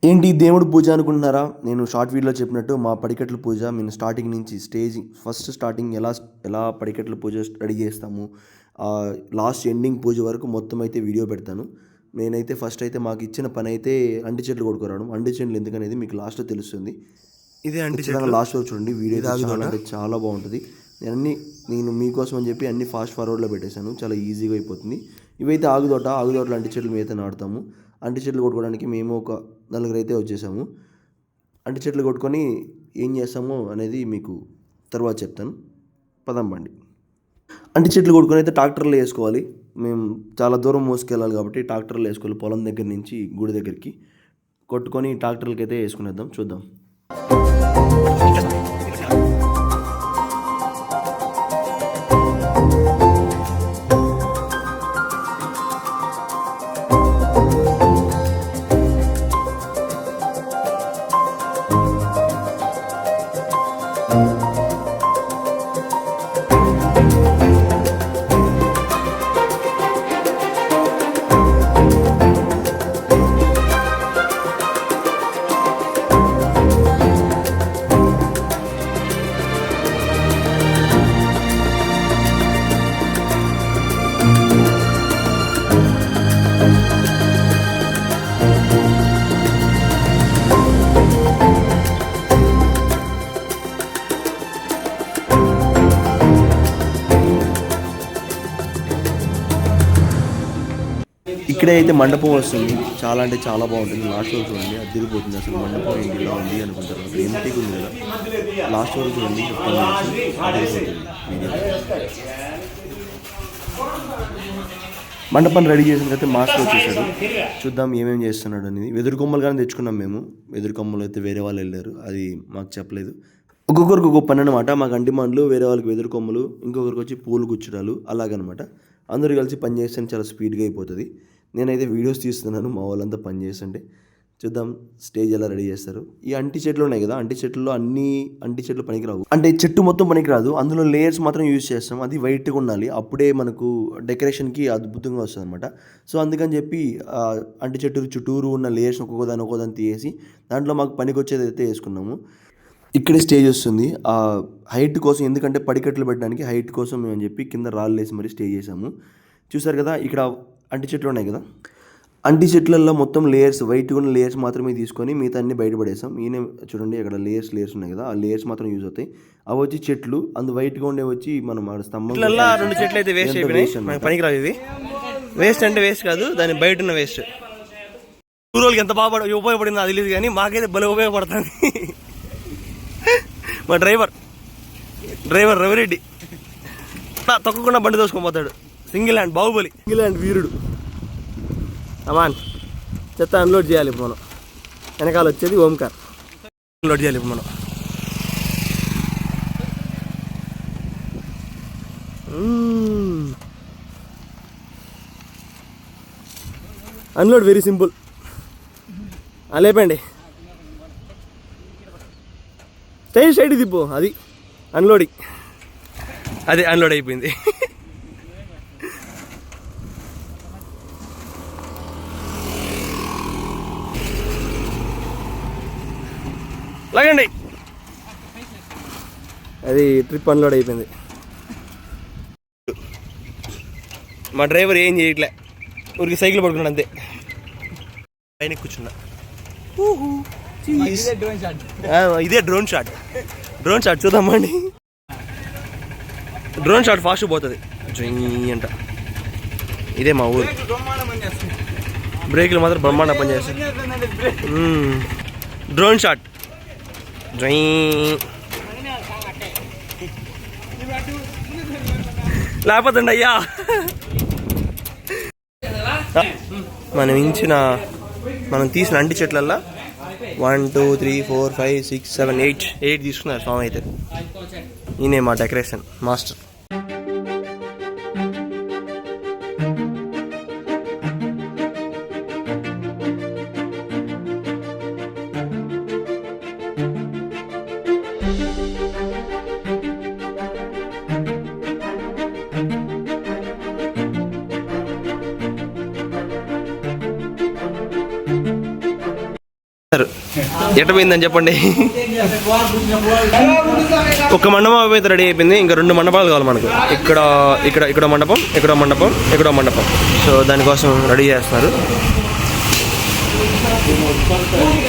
ఏంటి దేవుడి పూజ అనుకుంటున్నారా? నేను షార్ట్ వీడియోలో చెప్పినట్టు మా పడికట్ల పూజ మేము స్టార్టింగ్ నుంచి ఫస్ట్ స్టార్టింగ్ ఎలా పడికట్ల పూజ రెడీ చేస్తాము, లాస్ట్ ఎండింగ్ పూజ వరకు మొత్తం అయితే వీడియో పెడతాను. నేనైతే ఫస్ట్ అయితే మాకు ఇచ్చిన పని అయితే అంటి చెట్లు కొట్టుకురావడం. అంటి చెట్లు ఎందుకనేది మీకు లాస్ట్లో తెలుస్తుంది. ఇదే అంటి చెట్లు లాస్ట్లో చూడండి, వీడియో చాలా బాగుంటుంది. నేను మీకోసం అని చెప్పి అన్ని ఫాస్ట్ ఫార్వర్డ్లో పెట్టేశాను, చాలా ఈజీగా అయిపోతుంది. ఇవైతే ఆగుదోటలు అంటి చెట్లు మీద నాటుతాము. అంటి చెట్లు కొట్టుకోవడానికి మేము ఒక నలుగురు అయితే వచ్చేసాము. అంటి చెట్లు కొట్టుకొని ఏం చేస్తామో అనేది మీకు తర్వాత చెప్తాను. పదంబండి. అంటి చెట్లు కొట్టుకొని అయితే ట్రాక్టర్లో వేసుకోవాలి. మేము చాలా దూరం మోసుకెళ్ళాలి కాబట్టి ట్రాక్టర్లో వేసుకోవాలి. పొలం దగ్గర నుంచి గుడి దగ్గరికి కొట్టుకొని ట్రాక్టర్లకి అయితే వేసుకునేద్దాం. చూద్దాం. ఇక్కడే అయితే మండపం వస్తుంది. చాలా అంటే చాలా బాగుంటుంది. లాస్ట్ వరకు చూడండి, అదిరిపోతుంది. అసలు మండపం ఏంటి ఇలా ఉంది అనుకుంటారు. అక్కడ ఎంపీకి ఉంది కదా, లాస్ట్ వరకు చూడండి. మండపం రెడీ చేసిన తర్వాత మాస్టర్ వచ్చేసాడు. చూద్దాం ఏమేమి చేస్తున్నాడు అనేది. వెదురు కొమ్మలు కానీ తెచ్చుకున్నాం మేము. వెదురు కొమ్మలు అయితే వేరే వాళ్ళు వెళ్ళారు, అది మాకు చెప్పలేదు. ఒక్కొక్కరికి ఒక్కొక్క పని అనమాట. మాకు అంటి మండలు, వేరే వాళ్ళకి వెదురు కొమ్మలు, ఇంకొకరికి వచ్చి పూలు గుచ్చడాలు, అలాగనమాట. అందరూ కలిసి పని చేస్తే చాలా స్పీడ్గా అయిపోతుంది. నేనైతే వీడియోస్ తీస్తున్నాను, మా వాళ్ళంతా పని చేస్తుంటే. చూద్దాం స్టేజ్ ఎలా రెడీ చేస్తారు. ఈ అంటి చెట్లు ఉన్నాయి కదా, అంటి చెట్లలో అన్ని అంటి చెట్లు పనికిరావు. అంటే చెట్టు మొత్తం పనికిరాదు, అందులో లేయర్స్ మాత్రం యూజ్ చేస్తాం. అది వైట్గా ఉండాలి, అప్పుడే మనకు డెకరేషన్కి అద్భుతంగా వస్తుంది అనమాట. సో అందుకని చెప్పి అంటి చెట్టు చుట్టూరు ఉన్న లేయర్స్ ఒక్కొక్కదాన్ని తీసేసి దాంట్లో మాకు పనికి వచ్చేది అయితే వేసుకున్నాము. ఇక్కడే స్టేజ్ వస్తుంది. ఆ హైట్ కోసం, ఎందుకంటే పడికట్లు పెట్టడానికి హైట్ కోసం మేము అని చెప్పి కింద రాళ్ళు వేసి మరీ స్టే చేసాము. చూసారు కదా, ఇక్కడ అంటి చెట్లు ఉన్నాయి కదా, అంటి చెట్లలో మొత్తం లేయర్స్, వైట్గా ఉన్న లేయర్స్ మాత్రమే తీసుకొని మిగతా అన్ని బయటపడేసాం. ఈయన చూడండి, అక్కడ లేయర్స్ ఉన్నాయి కదా, ఆ లేయర్స్ మాత్రం యూజ్ అవుతాయి. అవి వచ్చి చెట్లు, అందు వైట్గా ఉండే వచ్చి మనం స్తంభం. 2 చెట్లు అయితే వేస్ట్ అయిపోయినాయి, పనికిరావు ఇవి. వేస్ట్ అంటే వేస్ట్ కాదు, దాని బయట ఉన్న వేస్ట్. ఊరోళ్ళకి ఎంత బాగా ఉపయోగపడిందో అది లేదు, కానీ మాకైతే భలే ఉపయోగపడుతుంది. మా డ్రైవర్ రవిరెడ్డి తొక్కకుండా బండి దోసుకొని పోతాడు. Single hand Baahubali, single hand వీరుడు. అమాన్ చెత్త అన్లోడ్ చేయాలి ఇప్పుడు మనం. వెనకాల వచ్చేది ఓంకార్, అన్లోడ్ చేయాలి ఇప్పుడు మనం. Unload very simple. లేపండి, స్ట్రైట్ తిప్పు, అది అన్లోడింగ్. అదే అన్లోడ్ అయిపోయింది. లాగండి, అది ట్రిప్ అన్లోడ్ అయిపోయింది. మా డ్రైవర్ ఏం చేయట్లే, ఊరికి సైకిల్ పడుకున్నాడు అంతే. పైన కూర్చున్నా. ఇదే డ్రోన్ షాట్ చూద్దామండి. డ్రోన్ షాట్ ఫాస్ట్ పోతుంది అంట. ఇదే మా ఊరు. బ్రేక్లు మాత్రం బ్రహ్మాండ పని చేస్తాయి. డ్రోన్ షాట్ లేకపోతే అయ్యా మనం తీసిన అంటి చెట్లల్లో 1 2 3 4 5 6 7 8 తీసుకున్నారు స్వామి అయితే. ఈయనే మా డెకరేషన్ మాస్టర్. ఎట్ట పోయిందని చెప్పండి. ఒక మండపం అయితే రెడీ అయిపోయింది, ఇంకా 2 మండపాలు కావాలి మనకు. ఇక్కడ ఇక్కడ ఇక్కడ మండపం, ఇక్కడ మండపం, ఇక్కడ మండపం. సో దానికోసం రెడీ చేస్తున్నారు.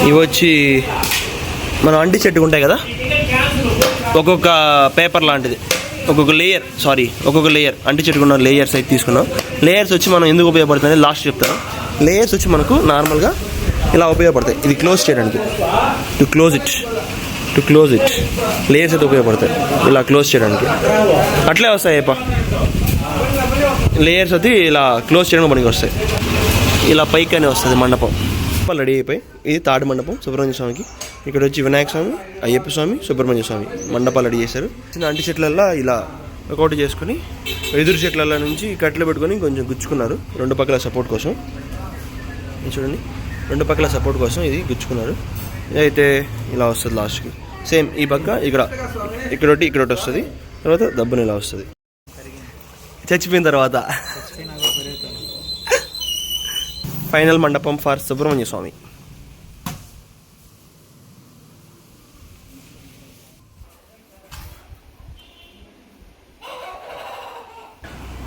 ఇవి వచ్చి మనం అంటి చెట్టుకు ఉంటాయి కదా, ఒక్కొక్క పేపర్ లాంటిది, ఒక్కొక్క లేయర్ అంటి చెట్టుకున్న లేయర్స్ అయితే తీసుకున్నాం. లేయర్స్ వచ్చి మనం ఎందుకు ఉపయోగపడుతుంది లాస్ట్ చెప్తాను. లేయర్స్ వచ్చి మనకు నార్మల్గా ఇలా ఉపయోగపడతాయి. ఇది క్లోజ్ చేయడానికి, టు క్లోజ్ ఇట్ లేయర్స్ అయితే ఉపయోగపడతాయి ఇలా క్లోజ్ చేయడానికి. అట్లే వస్తాయి లేయర్స్ అయితే ఇలా క్లోజ్ చేయడానికి పనికి వస్తాయి. ఇలా పైకి వస్తుంది మండపం. రెడీ అయిపోయి ఇది తాడు మండపం సుబ్రహ్మణ్య స్వామికి. ఇక్కడ వచ్చి వినాయక స్వామి, అయ్యప్ప స్వామి, సుబ్రహ్మణ్య స్వామి మండపాలు రెడీ చేశారు. చిన్న అంటి చెట్లల్లో ఇలా ఒకటి చేసుకుని ఎదురు చెట్ల నుంచి కట్టెలు పెట్టుకొని కొంచెం గుచ్చుకున్నారు 2 పక్కల సపోర్ట్ కోసం. చూడండి, 2 పక్కల సపోర్ట్ కోసం ఇది గుచ్చుకున్నారు. అయితే ఇలా వస్తుంది లాస్ట్కి. సేమ్ ఈ పక్క ఇక్కడ ఒకటి వస్తుంది. తర్వాత దబ్బున ఇలా వస్తుంది. చచ్చిపోయిన తర్వాత ఫైనల్ మండపం ఫర్ సుబ్రహ్మణ్య స్వామి.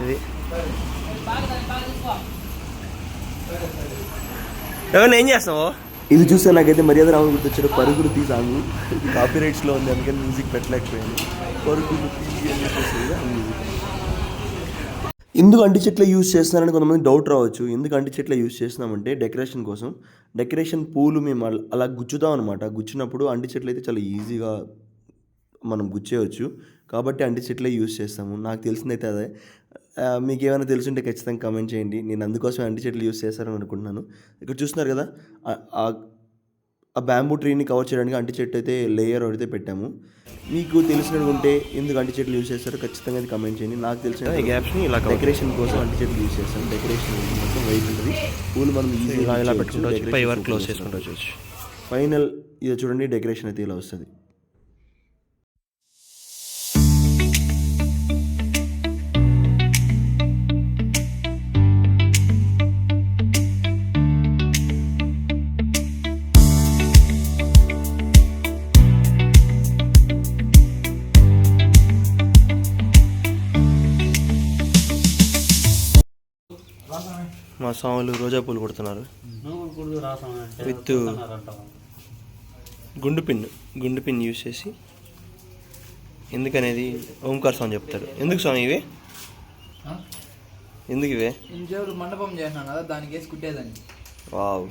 ఇది ఎవరిని ఏం చేస్తావు? ఇది చూస్తే నాకైతే మర్యాద రావు గుర్తొచ్చాడు. పరుగురుతి సాంగ్ కాపీ రైట్స్లో ఉంది, అందుకని మ్యూజిక్ పెట్టలేకపోయాను. పరుగురుతి ఎందుకు అంటి చెట్లు యూజ్ చేస్తున్నారని కొంతమంది డౌట్ రావచ్చు. ఎందుకు అంటి చెట్లు యూజ్ చేస్తున్నామంటే డెకరేషన్ కోసం. డెకరేషన్ పూలు మేము అలా గుచ్చుతాం అనమాట. గుచ్చినప్పుడు అంటి చెట్లు అయితే చాలా ఈజీగా మనం గుచ్చేయచ్చు. కాబట్టి అంటి చెట్లే యూజ్ చేస్తాము. నాకు తెలిసిందైతే అదే. మీకు ఏమైనా తెలుసుంటే ఖచ్చితంగా కామెంట్ చేయండి. నేను అందుకోసం అంటి చెట్లు యూజ్ చేస్తారని అనుకుంటున్నాను. ఇక్కడ చూస్తున్నారు కదా, ఆ బ్యాంబూ ట్రీని కవర్ చేయడానికి అంటి చెట్టు అయితే లేయర్ అయితే పెట్టాము. మీకు తెలిసినట్టుంటే ఎందుకు అంటి చెట్లు యూజ్ చేస్తారో ఖచ్చితంగా అది కామెంట్ చేయండి. నాకు తెలిసిన ఈ గ్యాప్స్ని ఇలా డెకరేషన్ కోసం అంటి చెట్లు యూజ్ చేస్తాం. డెకరేషన్ మొత్తం వైట్ ఉంటుంది. పూలు మనం ఈజీగా ఇలా పెట్టుకుంటాం, క్లోజ్ చేసుకుంటాం. ఫైనల్ ఇది చూడండి, డెకరేషన్ అయితే ఇలా వస్తుంది. మా స్వాములు రోజా పూలు కొడుతున్నారు విత్ గుండు పిన్ యూజ్ చేసి. ఎందుకనేది ఓంకార్ స్వామి చెప్తారు. ఎందుకు స్వామి ఇవే? ఎందుకు ఇవే? మండపం చేసినాను కదా, దానికి వేసి కుట్టేదాన్ని. వావ్.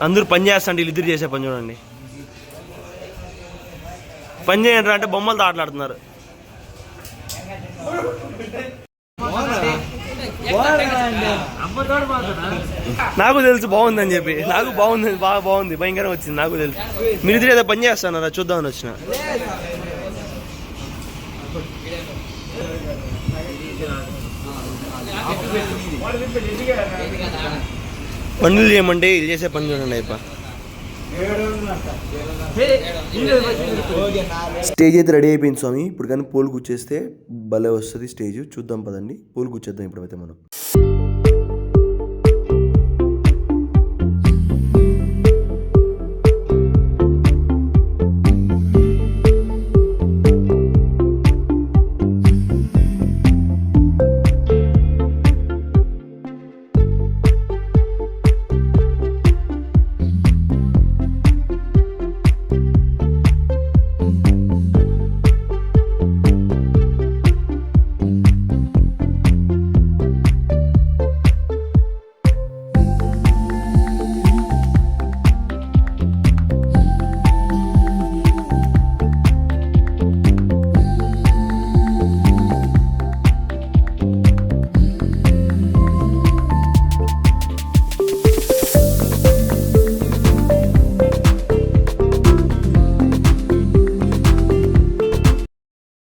అందరూ పని చేస్తాండి, వీళ్ళిద్దరు చేసే పని చూడండి. పని చేయండి అంటే బొమ్మలతో ఆటలాడుతున్నారు. నాకు తెలుసు బాగుందని చెప్పి, నాకు బాగుంది, బాగా బాగుంది, భయంకరంగా వచ్చింది, నాకు తెలుసు. మీరు ఇద్దరు ఏదో పని చేస్తున్నారా చూద్దామని వచ్చిన. పనులు చేయమంటే ఇది చేసే పని చూడండి అయిపో. స్టేజ్ అయితే రెడీ అయిపోయింది స్వామి. ఇప్పుడు కానీ పోల్ కూర్చేస్తే భలే వస్తుంది స్టేజ్. చూద్దాం పదండి, పోల్ కూర్చేద్దాం ఇప్పుడైతే మనం.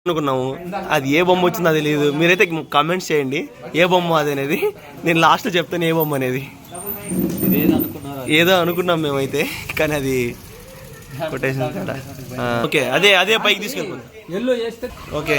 అనుకున్నాము, అది ఏ బొమ్మ వచ్చిందో అది తెలియదు. మీరైతే కామెంట్స్ చేయండి ఏ బొమ్మ అది అనేది. నేను లాస్ట్లో చెప్తాను ఏ బొమ్మ అనేది. ఏదో అనుకున్నాం మేమైతే, కానీ అది కొటేషన్ కదా. ఓకే, అదే అదే పైకి తీసుకెళ్ళిపోయింది. Okay,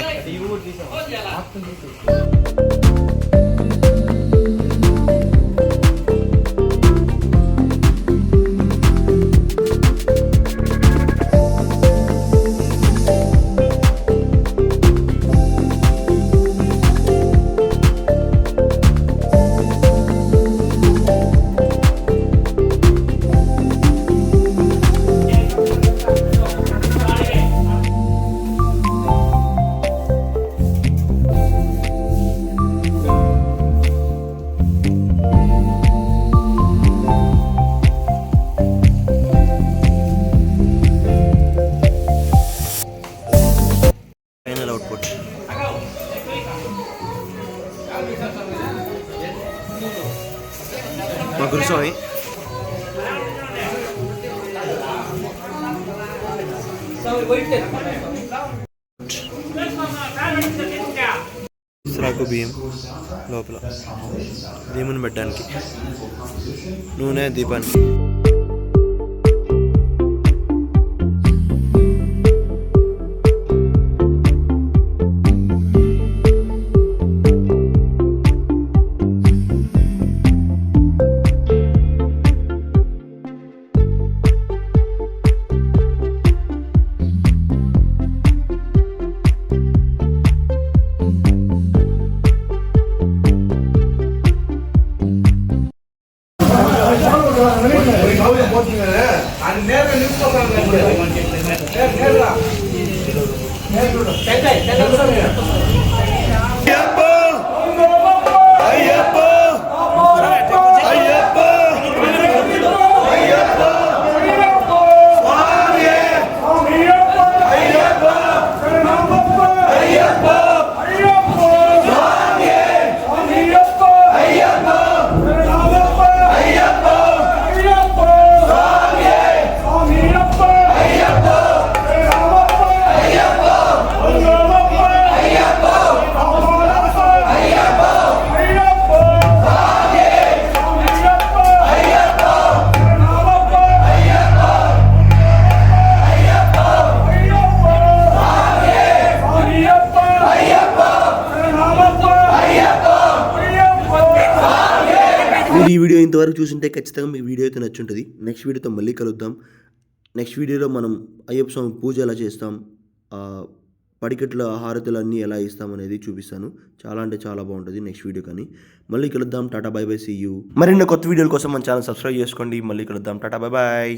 final output. మా గురుస్వామి ఇస్రాకు బియ్యం లోపల దీముని పెట్టడానికి, నూనె దీపానికి. మీరు ఈ వీడియో ఇంతవరకు చూసింటే ఖచ్చితంగా మీకు వీడియో అయితే నచ్చుంటుంది. నెక్స్ట్ వీడియోతో మళ్ళీ కలుద్దాం. నెక్స్ట్ వీడియోలో మనం అయ్యప్ప స్వామి పూజ ఎలా చేస్తాం, పడికట్ల హారతులు అన్నీ ఎలా ఇస్తాం అనేది చూపిస్తాను. చాలా అంటే చాలా బాగుంటుంది నెక్స్ట్ వీడియో. కానీ మళ్ళీ కలుద్దాం. Tata bye bye, see you. మరిన్ని కొత్త వీడియోల కోసం మన ఛానల్ సబ్స్క్రైబ్ చేసుకోండి. మళ్ళీ కలుద్దాం. Tata bye bye.